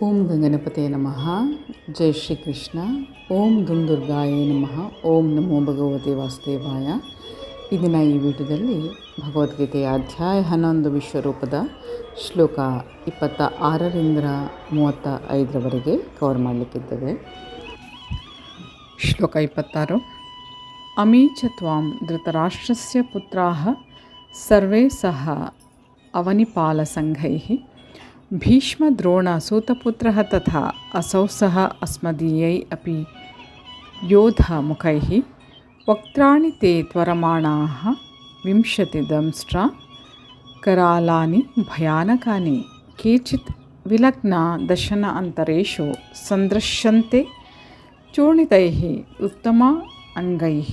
ಓಂ ಗಂಗನಪತೇ ನಮಃ. ಜೈ ಶ್ರೀ ಕೃಷ್ಣ. ಓಂ ದುಂ ದುರ್ಗಾಯೇ ನಮಃ. ಓಂ ನಮೋ ಭಗವತೆ ವಾಸುದೇವಾಯ. ಇಂದಿನ ಈ ವಿಡಿಯೋದಲ್ಲಿ ಭಗವದ್ಗೀತೆಯ ಅಧ್ಯಾಯ 11 ವಿಶ್ವರೂಪದ ಶ್ಲೋಕ 26ರಿಂದ 35ರವರೆಗೆ ಕವರ್ ಮಾಡಲಿಕ್ಕಿದ್ದೇವೆ. ಶ್ಲೋಕ 26. ಅಮೀ ಚ ತ್ವಾಂ ಧೃತರಾಷ್ಟ್ರಸ್ಯ ಪುತ್ರಾಃ ಸರ್ವೇ ಸಹ ಅವನಿಪಾಲಸಂಘೈಃ ಭೀಷ್ಮ ದ್ರೋಣ ಸೂತಪುತ್ರಃ ತಥಾ असौ सह अस्मदीयै अपि योधमुखैः वक्त्राणि ते त्वरमाणाः विंशतिदंष्ट्रा करालानि भयानकानि केचित् विलग्ना दशन ಅಂತರೇಷು ಸಂದೃಶ್ಯಂತೆ ಚೂರ್ಣಿತೈಃ ಉತ್ತಮ ಅಂಗೈಃ.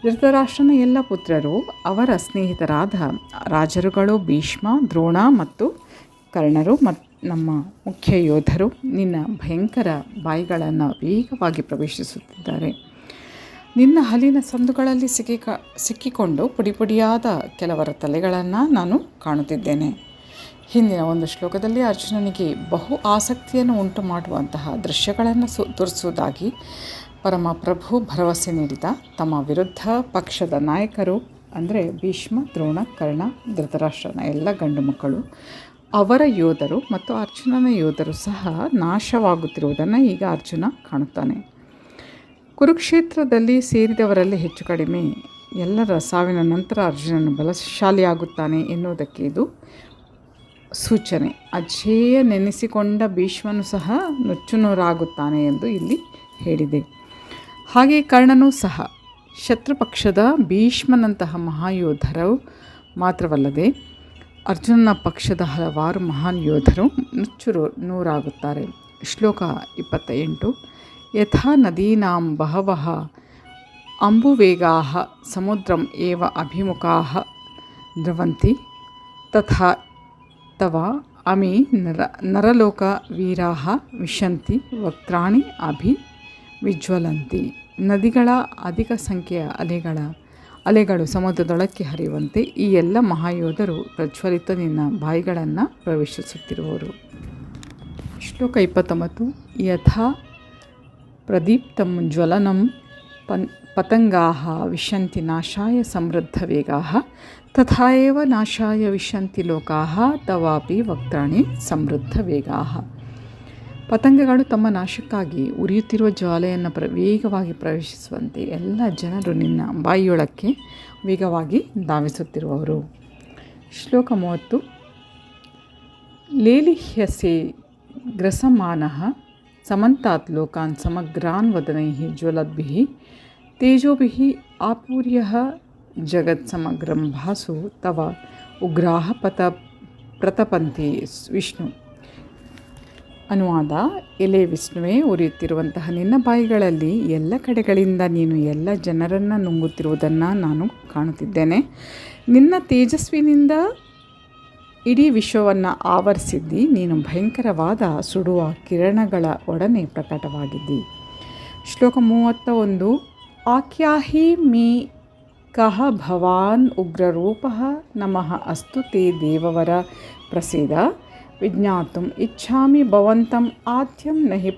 ಧೃತರಾಷ್ಟ್ರನ ಎಲ್ಲ ಪುತ್ರರು ಅವರ ಸ್ನೇಹಿತರಾದ ರಾಜರುಗಳು ಭೀಷ್ಮ, ದ್ರೋಣ ಮತ್ತು ಕರ್ಣರು ನಮ್ಮ ಮುಖ್ಯ ಯೋಧರು ನಿನ್ನ ಭಯಂಕರ ಬಾಯಿಗಳನ್ನು ವೇಗವಾಗಿ ಪ್ರವೇಶಿಸುತ್ತಿದ್ದಾರೆ. ನಿನ್ನ ಹಲ್ಲಿನ ಸಂದುಗಳಲ್ಲಿ ಸಿಕ್ಕಿಕೊಂಡು ಪುಡಿಯಾದ ಕೆಲವರ ತಲೆಗಳನ್ನು ನಾನು ಕಾಣುತ್ತಿದ್ದೇನೆ. ಹಿಂದಿನ ಒಂದು ಶ್ಲೋಕದಲ್ಲಿ ಅರ್ಜುನನಿಗೆ ಬಹು ಆಸಕ್ತಿಯನ್ನು ಉಂಟು ಮಾಡುವಂತಹ ದೃಶ್ಯಗಳನ್ನು ತೋರಿಸುವುದಾಗಿ ಪರಮಪ್ರಭು ಭರವಸೆ ನೀಡಿದ ತಮ್ಮ ವಿರುದ್ಧ ಪಕ್ಷದ ನಾಯಕರು ಅಂದರೆ ಭೀಷ್ಮ, ದ್ರೋಣ, ಕರ್ಣ, ಧೃತರಾಷ್ಟ್ರನ ಎಲ್ಲ ಗಂಡು ಮಕ್ಕಳು, ಅವರ ಯೋಧರು ಮತ್ತು ಅರ್ಜುನನ ಯೋಧರು ಸಹ ನಾಶವಾಗುತ್ತಿರುವುದನ್ನು ಈಗ ಅರ್ಜುನ ಕಾಣುತ್ತಾನೆ. ಕುರುಕ್ಷೇತ್ರದಲ್ಲಿ ಸೇರಿದವರಲ್ಲಿ ಹೆಚ್ಚು ಕಡಿಮೆ ಎಲ್ಲರ ಸಾವಿನ ನಂತರ ಅರ್ಜುನನು ಬಲಶಾಲಿಯಾಗುತ್ತಾನೆ ಎನ್ನುವುದಕ್ಕೆ ಇದು ಸೂಚನೆ. ಅಜೇಯ ನೆನೆಸಿಕೊಂಡ ಭೀಷ್ಮನು ಸಹ ನುಚ್ಚುನೂರಾಗುತ್ತಾನೆ ಎಂದು ಇಲ್ಲಿ ಹೇಳಿದೆ. ಹಾಗೆ ಕರ್ಣನೂ ಸಹ ಶತ್ರುಪಕ್ಷದ ಭೀಷ್ಮನಂತಹ ಮಹಾಯೋಧರು ಮಾತ್ರವಲ್ಲದೆ ಅರ್ಜುನನ ಪಕ್ಷದ ಹಲವಾರು ಮಹಾನ್ ಯೋಧರು ನೂರಾಗುತ್ತಾರೆ. ಶ್ಲೋಕ 28. ಯಥಾ ನದೀನಾಂ ಬಹವಃ ಅಂಬುವೇಗಾಃ ಸಮುದ್ರಂ ಏವ ಅಭಿಮುಖಾಃ ದ್ರವಂತಿ ತಥಾ ತವ ಅಮಿ ನರಲೋಕ ವೀರಾಃ ವಿಶಂತಿ ವಕ್ತ್ರಾಣಿ ವಿಜ್ವಲಂತಿ. ನದಿಗಳ ಅಧಿಕ ಸಂಖ್ಯೆಯ ಅಲೆಗಳು ಸಮುದ್ರದೊಳಕ್ಕೆ ಹರಿಯುವಂತೆ ಈ ಎಲ್ಲ ಮಹಾಯೋಧರು ಪ್ರಜ್ವಲಿತ ನಿನ್ನ ಬಾಯಿಗಳನ್ನು ಪ್ರವೇಶಿಸುತ್ತಿರುವರು. ಶ್ಲೋಕ 29. ಯಥಾ ಪ್ರದೀಪ್ತಂ ಜ್ವಲನಂ ಪತಂಗಾಃ ವಿಶಂತಿ ನಾಶಾಯ ಸಮೃದ್ಧ ವೇಗಾಃ ತಥಾ ಏವ ನಾಶಾಯ ವಿಶಂತಿ ಲೋಕಾಃ ತವಾಪಿ ವಕ್ತ್ರಾಣಿ ಸಮೃದ್ಧ ವೇಗಾಃ. ಪತಂಗಗಳು ತಮ್ಮ ನಾಶಕ್ಕಾಗಿ ಉರಿಯುತ್ತಿರುವ ಜ್ವಾಲೆಯನ್ನು ವೇಗವಾಗಿ ಪ್ರವೇಶಿಸುವಂತೆ ಎಲ್ಲ ಜನರು ನಿನ್ನ ಬಾಯಿಯೊಳಕ್ಕೆ ವೇಗವಾಗಿ ಧಾವಿಸುತ್ತಿರುವವರು. ಶ್ಲೋಕ 30. ಲೇಲಿಹ್ಯಸೆ ಗ್ರಸಮಾನಃ ಸಮಂತಾತ್ ಲೋಕಾನ್ ಸಮಗ್ರಾನ್ ವದನೈಃ ಜ್ವಲದ್ಭಿಃ ತೇಜೋಭಿಃ ಆಪೂರ್ಯಃ ಜಗತ್ ಸಮಗ್ರಂ ಭಾಸು ತವ ಉಗ್ರಾಹ ಪ್ರತಪಂತಿ. ವಿಷ್ಣು. ಅನುವಾದ. ಎಲೆ ವಿಷ್ಣುವೇ, ಉರಿಯುತ್ತಿರುವಂತಹ ನಿನ್ನ ಬಾಯಿಗಳಲ್ಲಿ ಎಲ್ಲ ಕಡೆಗಳಿಂದ ನೀನು ಎಲ್ಲ ಜನರನ್ನು ನುಂಗುತ್ತಿರುವುದನ್ನು ನಾನು ಕಾಣುತ್ತಿದ್ದೇನೆ. ನಿನ್ನ ತೇಜಸ್ವಿನಿಂದ ಇಡೀ ವಿಶ್ವವನ್ನು ಆವರಿಸಿದ್ದಿ. ನೀನು ಭಯಂಕರವಾದ ಸುಡುವ ಕಿರಣಗಳ ಒಡನೆ ಪ್ರಕಟವಾಗಿದ್ದಿ. ಶ್ಲೋಕ 31. ಆಖ್ಯಾಹಿ ಮೀ ಕಹ ಭವಾನ್ ಉಗ್ರರೂಪಃ ನಮಃ ಅಸ್ತು ತೇ ದೇವವರ ಪ್ರಸೀದ ವಿಜ್ಞಾತುಂ ಇಚ್ಛಾಮಿ ಭವಂತಂ ಆದ್ಯಂ ನಹಿ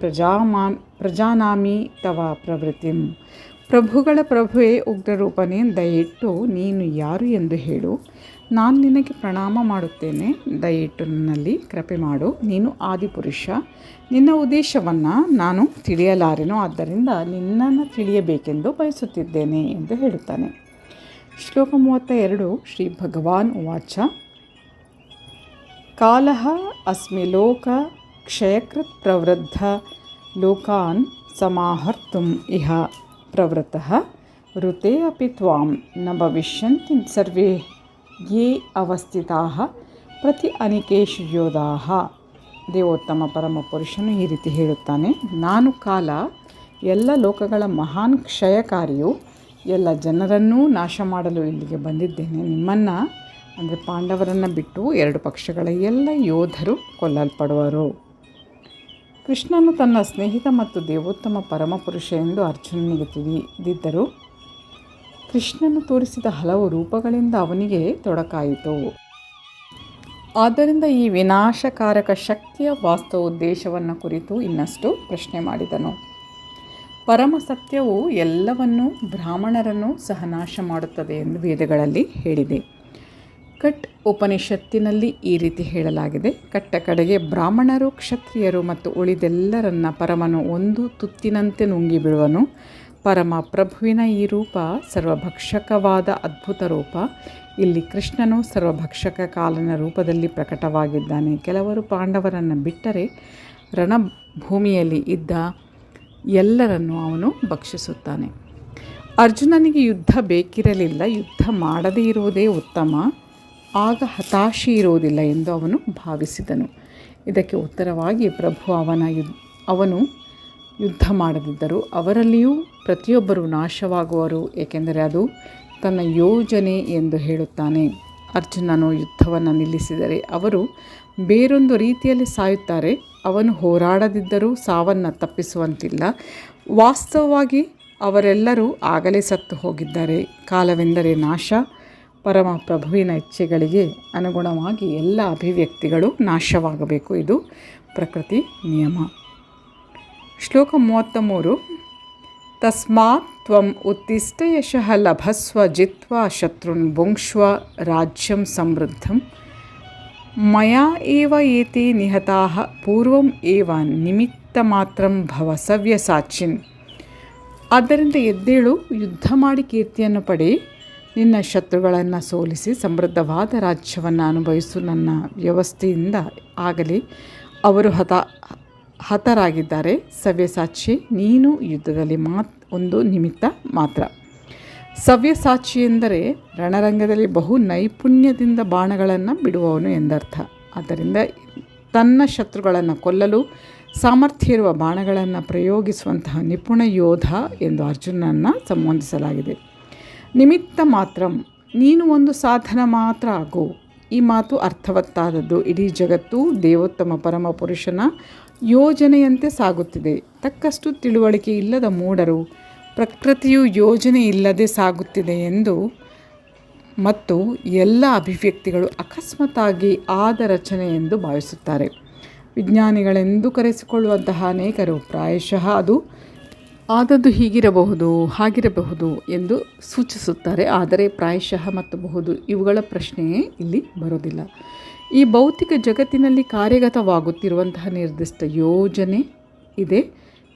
ಪ್ರಜಾನಾಮಿ ತವ ಪ್ರವೃತ್ತಿಂ. ಪ್ರಭುಗಳ ಪ್ರಭುವೇ, ಉಗ್ರರೂಪನೇ, ದಯವಿಟ್ಟು ನೀನು ಯಾರು ಎಂದು ಹೇಳು. ನಾನು ನಿನಗೆ ಪ್ರಣಾಮ ಮಾಡುತ್ತೇನೆ. ದಯವಿಟ್ಟು ನನ್ನಲ್ಲಿ ಕೃಪೆ ಮಾಡು. ನೀನು ಆದಿಪುರುಷ. ನಿನ್ನ ಉದ್ದೇಶವನ್ನು ನಾನು ತಿಳಿಯಲಾರೆನು, ಆದ್ದರಿಂದ ನಿನ್ನನ್ನು ತಿಳಿಯಬೇಕೆಂದು ಬಯಸುತ್ತಿದ್ದೇನೆ ಎಂದು ಹೇಳುತ್ತಾನೆ. ಶ್ಲೋಕ 32. ಶ್ರೀ ಭಗವಾನ್ ಉವಾಚ. ಕಾಲಃ ಅಸ್ಮಿ ಲೋಕ ಕ್ಷಯಕೃತ್ ಪ್ರವೃದ್ಧ ಲೋಕಾನ್ ಸಮಾಹರ್ತುಂ ಇಹ ಪ್ರವೃತ್ತಃ ಋತೆ ಅಪಿ ತ್ವಾಂ ನ ಭವಿಷ್ಯಂತಿ ಸರ್ವೇ ಯೇ ಅವಸ್ಥಿತಾಃ ಪ್ರತಿ ಅನಿಕೇಶು ಯೋಧಾಃ. ದೇವೋತ್ತಮ ಪರಮಪುರುಷನು ಈ ರೀತಿ ಹೇಳುತ್ತಾನೆ. ನಾನು ಕಾಲ, ಎಲ್ಲ ಲೋಕಗಳ ಮಹಾನ್ ಕ್ಷಯಕಾರಿಯು, ಎಲ್ಲ ಜನರನ್ನೂ ನಾಶ ಮಾಡಲು ಇಲ್ಲಿಗೆ ಬಂದಿದ್ದೇನೆ. ನಿಮ್ಮನ್ನು ಅಂದರೆ ಪಾಂಡವರನ್ನು ಬಿಟ್ಟು ಎರಡು ಪಕ್ಷಗಳ ಎಲ್ಲ ಯೋಧರು ಕೊಲ್ಲಲ್ಪಡುವರು. ಕೃಷ್ಣನು ತನ್ನ ಸ್ನೇಹಿತ ಮತ್ತು ದೇವೋತ್ತಮ ಪರಮಪುರುಷ ಎಂದು ಅರ್ಜುನನಿಗೆ ತಿಳಿದಿದ್ದರು. ಕೃಷ್ಣನು ತೋರಿಸಿದ ಹಲವು ರೂಪಗಳಿಂದ ಅವನಿಗೆ ತೊಡಕಾಯಿತು. ಆದ್ದರಿಂದ ಈ ವಿನಾಶಕಾರಕ ಶಕ್ತಿಯ ವಾಸ್ತವ ಉದ್ದೇಶವನ್ನು ಕುರಿತು ಇನ್ನಷ್ಟು ಪ್ರಶ್ನೆ ಮಾಡಿದನು. ಪರಮ ಸತ್ಯವು ಎಲ್ಲವನ್ನೂ ಬ್ರಾಹ್ಮಣರನ್ನು ಸಹ ನಾಶ ಮಾಡುತ್ತದೆ ಎಂದು ವೇದಗಳಲ್ಲಿ ಹೇಳಿದೆ. ಕಟ್ ಉಪನಿಷತ್ತಿನಲ್ಲಿ ಈ ರೀತಿ ಹೇಳಲಾಗಿದೆ. ಕಟ್ಟ ಕಡೆಗೆ ಬ್ರಾಹ್ಮಣರು, ಕ್ಷತ್ರಿಯರು ಮತ್ತು ಉಳಿದೆಲ್ಲರನ್ನ ಪರಮನು ಒಂದು ತುತ್ತಿನಂತೆ ನುಂಗಿ ಬಿಡುವನು. ಪರಮ ಪ್ರಭುವಿನ ಈ ರೂಪ ಸರ್ವಭಕ್ಷಕವಾದ ಅದ್ಭುತ ರೂಪ. ಇಲ್ಲಿ ಕೃಷ್ಣನು ಸರ್ವಭಕ್ಷಕ ಕಾಲನ ರೂಪದಲ್ಲಿ ಪ್ರಕಟವಾಗಿದ್ದಾನೆ. ಕೆಲವರು ಪಾಂಡವರನ್ನು ಬಿಟ್ಟರೆ ರಣಭೂಮಿಯಲ್ಲಿ ಇದ್ದ ಎಲ್ಲರನ್ನೂ ಅವನು ಭಕ್ಷಿಸುತ್ತಾನೆ. ಅರ್ಜುನನಿಗೆ ಯುದ್ಧ ಬೇಕಿರಲಿಲ್ಲ, ಯುದ್ಧ ಮಾಡದೇ ಇರುವುದೇ ಉತ್ತಮ, ಆಗ ಹತಾಶೆ ಇರುವುದಿಲ್ಲ ಎಂದು ಅವನು ಭಾವಿಸಿದನು. ಇದಕ್ಕೆ ಉತ್ತರವಾಗಿ ಪ್ರಭು ಅವನು ಯುದ್ಧ ಮಾಡದಿದ್ದರು ಅವರಲ್ಲಿಯೂ ಪ್ರತಿಯೊಬ್ಬರೂ ನಾಶವಾಗುವರು, ಏಕೆಂದರೆ ಅದು ತನ್ನ ಯೋಜನೆ ಎಂದು ಹೇಳುತ್ತಾನೆ. ಅರ್ಜುನನು ಯುದ್ಧವನ್ನು ನಿಲ್ಲಿಸಿದರೆ ಅವರು ಬೇರೊಂದು ರೀತಿಯಲ್ಲಿ ಸಾಯುತ್ತಾರೆ. ಅವನು ಹೋರಾಡದಿದ್ದರೂ ಸಾವನ್ನು ತಪ್ಪಿಸುವಂತಿಲ್ಲ. ವಾಸ್ತವವಾಗಿ ಅವರೆಲ್ಲರೂ ಆಗಲೇ ಸತ್ತು ಹೋಗಿದ್ದಾರೆ. ಕಾಲವೆಂದರೆ ನಾಶ. ಪರಮ ಪ್ರಭುವಿನ ಇಚ್ಛೆಗಳಿಗೆ ಅನುಗುಣವಾಗಿ ಎಲ್ಲ ಅಭಿವ್ಯಕ್ತಿಗಳು ನಾಶವಾಗಬೇಕು. ಇದು ಪ್ರಕೃತಿ ನಿಯಮ. ಶ್ಲೋಕ 33. ತಸ್ಮಾತ್ ತ್ವಂ ಉತ್ತಿಷ್ಟ ಯಶಃ ಲಭಸ್ವ ಜಿತ್ವಾ ಶತ್ರುನ್ ಭುಂಕ್ಷ್ವ ರಾಜ್ಯಂ ಸಮೃದ್ಧಂ ಮಯಾ ಏವ ಏತೆ ನಿಹತಾಃ ಪೂರ್ವಂ ಏವ ನಿಮಿತ್ತ ಮಾತ್ರಂ ಭವ ಸವ್ಯಸಾಚಿನ್. ಆದ್ದರಿಂದ ಎದ್ದೇಳು, ಯುದ್ಧ ಮಾಡಿ ಕೀರ್ತಿಯನ್ನು ಪಡೆ, ನಿನ್ನ ಶತ್ರುಗಳನ್ನು ಸೋಲಿಸಿ ಸಮೃದ್ಧವಾದ ರಾಜ್ಯವನ್ನು ಅನುಭವಿಸು. ನನ್ನ ವ್ಯವಸ್ಥೆಯಿಂದ ಆಗಲಿ ಅವರು ಹತರಾಗಿದ್ದಾರೆ. ಸವ್ಯಸಾಚಿ, ನೀನು ಯುದ್ಧದಲ್ಲಿ ಒಂದು ನಿಮಿತ್ತ ಮಾತ್ರ. ಸವ್ಯಸಾಚಿ ಎಂದರೆ ರಣರಂಗದಲ್ಲಿ ಬಹು ನೈಪುಣ್ಯದಿಂದ ಬಾಣಗಳನ್ನು ಬಿಡುವವನು ಎಂದರ್ಥ. ಆದ್ದರಿಂದ ತನ್ನ ಶತ್ರುಗಳನ್ನು ಕೊಲ್ಲಲು ಸಾಮರ್ಥ್ಯ ಇರುವ ಬಾಣಗಳನ್ನು ಪ್ರಯೋಗಿಸುವಂತಹ ನಿಪುಣ ಯೋಧ ಎಂದು ಅರ್ಜುನನ್ನು ಸಂಬೋಧಿಸಲಾಗಿದೆ. ನಿಮಿತ್ತ ಮಾತ್ರಂ, ನೀನು ಒಂದು ಸಾಧನ ಮಾತ್ರ ಆಗು. ಈ ಮಾತು ಅರ್ಥವತ್ತಾದದ್ದು. ಇಡೀ ಜಗತ್ತು ದೇವೋತ್ತಮ ಪರಮ ಪುರುಷನ ಯೋಜನೆಯಂತೆ ಸಾಗುತ್ತಿದೆ. ತಕ್ಕಷ್ಟು ತಿಳುವಳಿಕೆ ಇಲ್ಲದ ಮೂಢರು ಪ್ರಕೃತಿಯು ಯೋಜನೆ ಇಲ್ಲದೆ ಸಾಗುತ್ತಿದೆ ಎಂದು ಮತ್ತು ಎಲ್ಲ ಅಭಿವ್ಯಕ್ತಿಗಳು ಅಕಸ್ಮಾತ್ತಾಗಿ ಆದ ರಚನೆ ಎಂದು ಭಾವಿಸುತ್ತಾರೆ. ವಿಜ್ಞಾನಿಗಳೆಂದು ಕರೆಸಿಕೊಳ್ಳುವಂತಹ ಅನೇಕರು ಪ್ರಾಯಶಃ ಅದು ಆದದ್ದು ಹೀಗಿರಬಹುದು ಹಾಗಿರಬಹುದು ಎಂದು ಸೂಚಿಸುತ್ತಾರೆ. ಆದರೆ ಪ್ರಾಯಶಃ ಮತ್ತು ಬಹುದು ಇವುಗಳ ಪ್ರಶ್ನೆಯೇ ಇಲ್ಲಿ ಬರೋದಿಲ್ಲ. ಈ ಭೌತಿಕ ಜಗತ್ತಿನಲ್ಲಿ ಕಾರ್ಯಗತವಾಗುತ್ತಿರುವಂತಹ ನಿರ್ದಿಷ್ಟ ಯೋಜನೆ ಇದೆ.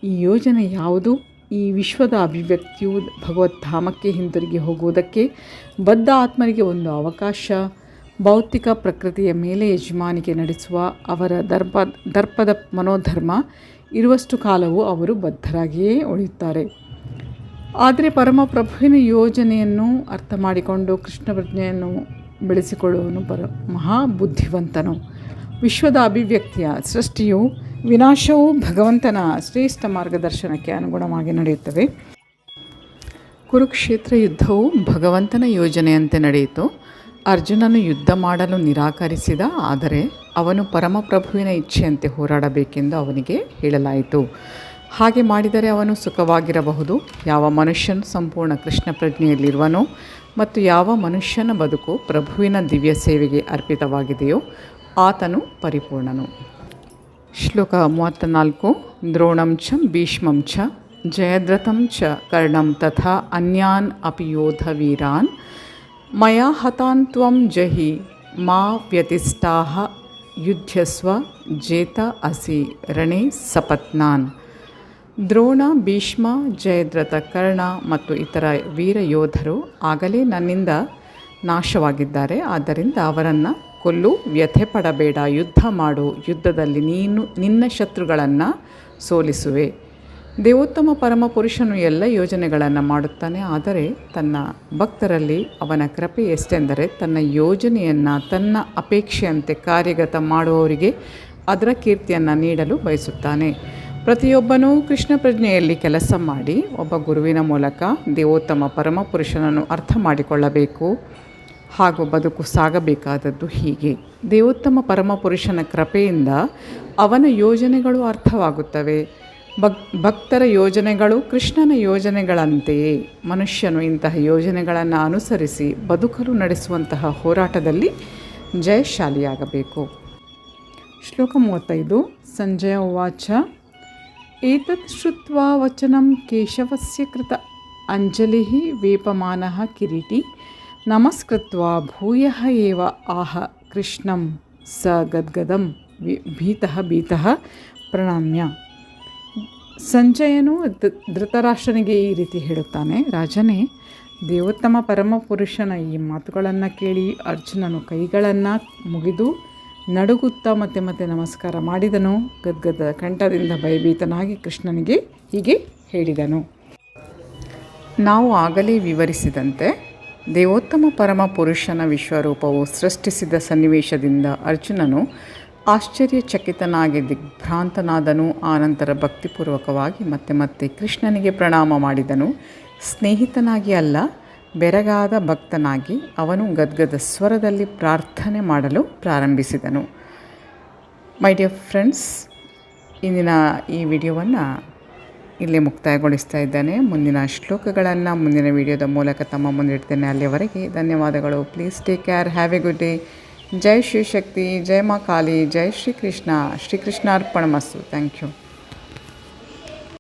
ಈ ಯೋಜನೆ ಯಾವುದು? ಈ ವಿಶ್ವದ ಅಭಿವ್ಯಕ್ತಿಯು ಭಗವದ್ಧಾಮಕ್ಕೆ ಹಿಂತಿರುಗಿ ಹೋಗುವುದಕ್ಕೆ ಬದ್ಧ ಆತ್ಮರಿಗೆ ಒಂದು ಅವಕಾಶ. ಭೌತಿಕ ಪ್ರಕೃತಿಯ ಮೇಲೆ ಯಜಮಾನಿಕೆ ನಡೆಸುವ ಅವರ ದರ್ಪದ ಮನೋಧರ್ಮ ಇರುವಷ್ಟು ಕಾಲವು ಅವರು ಬದ್ಧರಾಗಿಯೇ ಉಳಿಯುತ್ತಾರೆ. ಆದರೆ ಪರಮಪ್ರಭುವಿನ ಯೋಜನೆಯನ್ನು ಅರ್ಥ ಮಾಡಿಕೊಂಡು ಕೃಷ್ಣ ಪ್ರಜ್ಞೆಯನ್ನು ಬೆಳೆಸಿಕೊಳ್ಳುವನು ಮಹಾಬುದ್ಧಿವಂತನು. ವಿಶ್ವದ ಅಭಿವ್ಯಕ್ತಿಯ ಸೃಷ್ಟಿಯು ವಿನಾಶವೂ ಭಗವಂತನ ಶ್ರೇಷ್ಠ ಮಾರ್ಗದರ್ಶನಕ್ಕೆ ಅನುಗುಣವಾಗಿ ನಡೆಯುತ್ತವೆ. ಕುರುಕ್ಷೇತ್ರ ಯುದ್ಧವು ಭಗವಂತನ ಯೋಜನೆಯಂತೆ ನಡೆಯಿತು. ಅರ್ಜುನನು ಯುದ್ಧ ಮಾಡಲು ನಿರಾಕರಿಸಿದ, ಆದರೆ ಅವನು ಪರಮಪ್ರಭುವಿನ ಇಚ್ಛೆಯಂತೆ ಹೋರಾಡಬೇಕೆಂದು ಅವನಿಗೆ ಹೇಳಲಾಯಿತು. ಹಾಗೆ ಮಾಡಿದರೆ ಅವನು ಸುಖವಾಗಿರಬಹುದು. ಯಾವ ಮನುಷ್ಯನು ಸಂಪೂರ್ಣ ಕೃಷ್ಣ ಪ್ರಜ್ಞೆಯಲ್ಲಿರುವನೋ ಮತ್ತು ಯಾವ ಮನುಷ್ಯನ ಬದುಕು ಪ್ರಭುವಿನ ದಿವ್ಯ ಸೇವೆಗೆ ಅರ್ಪಿತವಾಗಿದೆಯೋ ಆತನು ಪರಿಪೂರ್ಣನು. ಶ್ಲೋಕ 34. ದ್ರೋಣಂ ಚ ಭೀಷ್ಮಂ ಚ ಜಯದ್ರಥಂ ಚ ಕರ್ಣಂ ತಥಾ ಅನ್ಯಾನ್ ಅಪಿ ಯೋಧ ವೀರಾನ್ ಮಯಾ ಹತಾನ್ ತ್ವಂ ಜಹಿ ಮಾ ವ್ಯತಿಷ್ಠಾಃ ಯುಧ್ಯಸ್ವ ಜೇತ ಅಸಿ ರಣೇ ಸಪತ್ನಾನ್. ದ್ರೋಣ, ಭೀಷ್ಮ, ಜಯದ್ರಥ, ಕರ್ಣ ಮತ್ತು ಇತರ ವೀರ ಯೋಧರು ಆಗಲೇ ನನ್ನಿಂದ ನಾಶವಾಗಿದ್ದಾರೆ. ಆದ್ದರಿಂದ ಅವರನ್ನು ಕೊಲ್ಲು, ವ್ಯಥೆ ಪಡಬೇಡ, ಯುದ್ಧ ಮಾಡು. ಯುದ್ಧದಲ್ಲಿ ನಿನ್ನ ಶತ್ರುಗಳನ್ನು ಸೋಲಿಸುವೆ. ದೇವೋತ್ತಮ ಪರಮಪುರುಷನು ಎಲ್ಲ ಯೋಜನೆಗಳನ್ನು ಮಾಡುತ್ತಾನೆ. ಆದರೆ ತನ್ನ ಭಕ್ತರಲ್ಲಿ ಅವನ ಕೃಪೆ ಎಷ್ಟೆಂದರೆ ತನ್ನ ಯೋಜನೆಯನ್ನು ತನ್ನ ಅಪೇಕ್ಷೆಯಂತೆ ಕಾರ್ಯಗತ ಮಾಡುವವರಿಗೆ ಅದರ ಕೀರ್ತಿಯನ್ನು ನೀಡಲು ಬಯಸುತ್ತಾನೆ. ಪ್ರತಿಯೊಬ್ಬನೂ ಕೃಷ್ಣ ಪ್ರಜ್ಞೆಯಲ್ಲಿ ಕೆಲಸ ಮಾಡಿ ಒಬ್ಬ ಗುರುವಿನ ಮೂಲಕ ದೇವೋತ್ತಮ ಪರಮಪುರುಷನನ್ನು ಅರ್ಥ ಮಾಡಿಕೊಳ್ಳಬೇಕು ಹಾಗೂ ಬದುಕು ಸಾಗಬೇಕಾದದ್ದು ಹೀಗೆ. ದೇವೋತ್ತಮ ಪರಮಪುರುಷನ ಕೃಪೆಯಿಂದ ಅವನ ಯೋಜನೆಗಳು ಅರ್ಥವಾಗುತ್ತವೆ. ಭಕ್ತರ ಯೋಜನೆಗಳು ಕೃಷ್ಣನ ಯೋಜನೆಗಳಂತೆಯೇ. ಮನುಷ್ಯನು ಇಂತಹ ಯೋಜನೆಗಳನ್ನು ಅನುಸರಿಸಿ ಬದುಕಲು ನಡೆಸುವಂತಹ ಹೋರಾಟದಲ್ಲಿ ಜಯಶಾಲಿಯಾಗಬೇಕು. ಶ್ಲೋಕ 35. ಸಂಜಯ ಉವಾಚ ಏತತ್ ಶ್ರುತ್ವಾ ವಚನಂ ಕೇಶವಸ್ಯ ಕೃತ ಅಂಜಲಿಃ ವೇಪಮಾನಃ ಕಿರೀಟಿ ನಮಸ್ಕೃತ್ವಾ ಭೂಯಃ ಏವ ಆಹ ಕೃಷ್ಣಂ ಸ ಗದ್ಗದಂ ಭೀತಃ ಪ್ರಣಾಮ್ಯ. ಸಂಜಯನು ಧೃತರಾಷ್ಟ್ರನಿಗೆ ಈ ರೀತಿ ಹೇಳುತ್ತಾನೆ: ರಾಜನೇ, ದೇವೋತ್ತಮ ಪರಮಪುರುಷನ ಈ ಮಾತುಗಳನ್ನು ಕೇಳಿ ಅರ್ಜುನನು ಕೈಗಳನ್ನು ಮುಗಿದು ನಡುಗುತ್ತಾ ಮತ್ತೆ ನಮಸ್ಕಾರ ಮಾಡಿದನು. ಗದ್ಗದ ಕಂಠದಿಂದ ಭಯಭೀತನಾಗಿ ಕೃಷ್ಣನಿಗೆ ಹೀಗೆ ಹೇಳಿದನು. ನಾವು ಆಗಲೇ ವಿವರಿಸಿದಂತೆ ದೇವೋತ್ತಮ ಪರಮಪುರುಷನ ವಿಶ್ವರೂಪವು ಸೃಷ್ಟಿಸಿದ ಸನ್ನಿವೇಶದಿಂದ ಅರ್ಜುನನು ಆಶ್ಚರ್ಯಚಕಿತನಾಗಿ ದಿಗ್ಭ್ರಾಂತನಾದನು. ಆನಂತರ ಭಕ್ತಿಪೂರ್ವಕವಾಗಿ ಮತ್ತೆ ಕೃಷ್ಣನಿಗೆ ಪ್ರಣಾಮ ಮಾಡಿದನು. ಸ್ನೇಹಿತನಾಗಿ ಅಲ್ಲ, ಬೆರಗಾದ ಭಕ್ತನಾಗಿ ಅವನು ಗದ್ಗದ ಸ್ವರದಲ್ಲಿ ಪ್ರಾರ್ಥನೆ ಮಾಡಲು ಪ್ರಾರಂಭಿಸಿದನು. ಮೈ ಡಿಯರ್ ಫ್ರೆಂಡ್ಸ್, ಇಂದಿನ ಈ ವಿಡಿಯೋವನ್ನು ಇಲ್ಲೇ ಮುಕ್ತಾಯಗೊಳಿಸ್ತಾ ಇದ್ದೇನೆ. ಮುಂದಿನ ಶ್ಲೋಕಗಳನ್ನು ಮುಂದಿನ ವಿಡಿಯೋದ ಮೂಲಕ ತಮ್ಮ ಮುಂದಿಡ್ತೇನೆ. ಅಲ್ಲಿಯವರೆಗೆ ಧನ್ಯವಾದಗಳು. Please take care. Have a good day. ಜೈ ಶ್ರೀ ಶಕ್ತಿ, ಜೈ ಮಾ ಕಾಳಿ, ಜೈ ಶ್ರೀ ಕೃಷ್ಣ. ಶ್ರೀಕೃಷ್ಣಾರ್ಪಣಮಸ್ತು. Thank you.